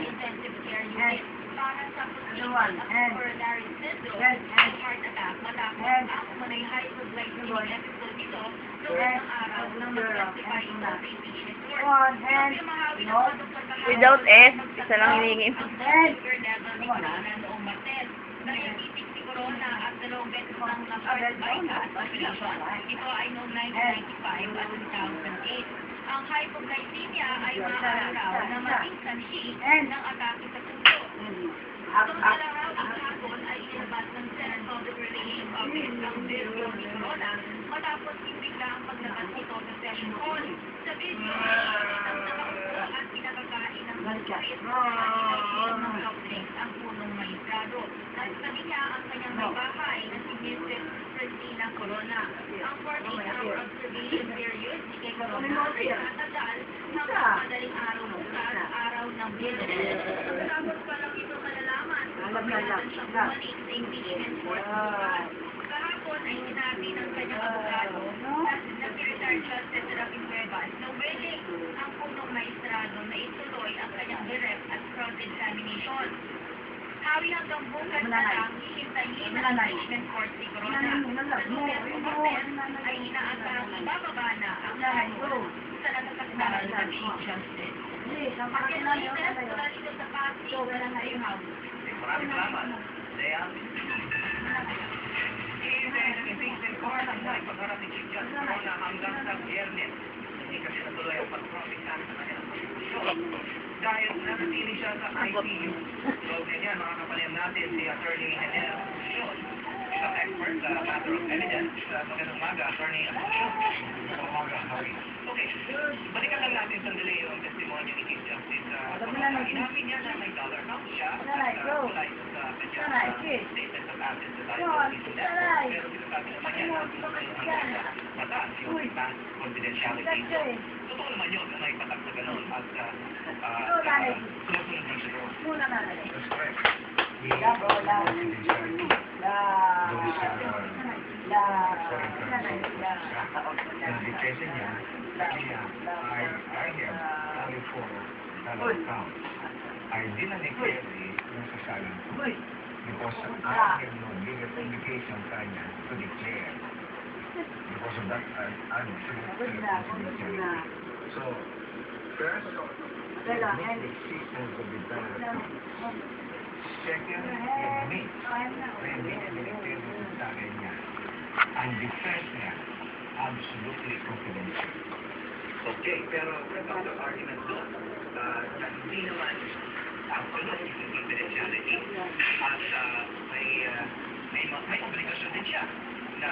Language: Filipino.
intensive care unit para sa protection at coronary syndrome at heart attack matapos ang umunay hypoglycemic episode nito noong ng araw ng mag-testify ito sa impeachment court. Without S, isa lang hinihingi. Ang blood sugar level ni Corona noong Martes. Diabetic si Corona at dalawang beses nang na-heart bypass operation. Ito ay noong 1995 at 2008. Ang hypoglycemia ay maaaraw na maging sanhi ng atake sa puso. Samantalang ang hapon ay inabas ng Senate Public Relations Office ang video ni Corona matapos bigla ang paglabas nito sa session hall. Sa video, isang nakaupo at pinakakain ng biscuit at ng soft drinks ang punong maestrado. At sabi niya ang kanyang may bahay na si Mrs. Christina Corona. Ang 48-hour observation period ni kay Corona ay natadal hanggang madaling araw ng Biyernes. Tapos pa lang ito malalaman kung pagkakaroon siyang bumalik sa impeachment court. Kahapon ay sinabi ng kanyang abogado na si retired Justice Rafi Cuevas na willing ang punong maestrado na ituloy ang kanyang direct at cross-examination. Hawi hanggang bukas na lang hihintayin ng impeachment court si Corona. Sa Lunes ay inaasahang ibababa na ang kaso sa nagkakasal ng Chief Justice. At yan ang inas mula dito sa Pasig na Safe House. Maraming salamat. Lea. Impeachment court ang pagharap ni Chief Justice Corona hanggang sa Biyernes. Hindi kasi natuloy ang pag-cross-examine sa kanyang posisyon. Dahil nanatili siya sa ICU. So, ganyan, mga kapalyan natin, si Attorney Enel Asuncion, isang expert sa matter of evidence. Magandang umaga, Attorney Asuncion. Magandang umaga, Harry. Okay, balikan lang natin sandali yung testimony ni Chief Justice. Inamin niya na may dollar account siya at wala ito sa kanyang statement of assets sa liability network. Pero sinasabi naman niya na mataas yung bank confidentiality. So, totoo naman yun na may patak na gano'n at sumasunod ng siguro. That's correct. Depression niya, sabi niya, I have only $4 account. I didn't declare yung sasalan ko. Because I have no legal obligation kanya to declare. Because of that, I'm responsibility. So, first, make existence of the dollar account. Second, it means na hindi niya dineclare yung sasalan niya. Ang defense niya, absolutely confidential. Okay, pero about the argument doon, na hindi naman absolute yung confidentiality at may obligasyon din siya na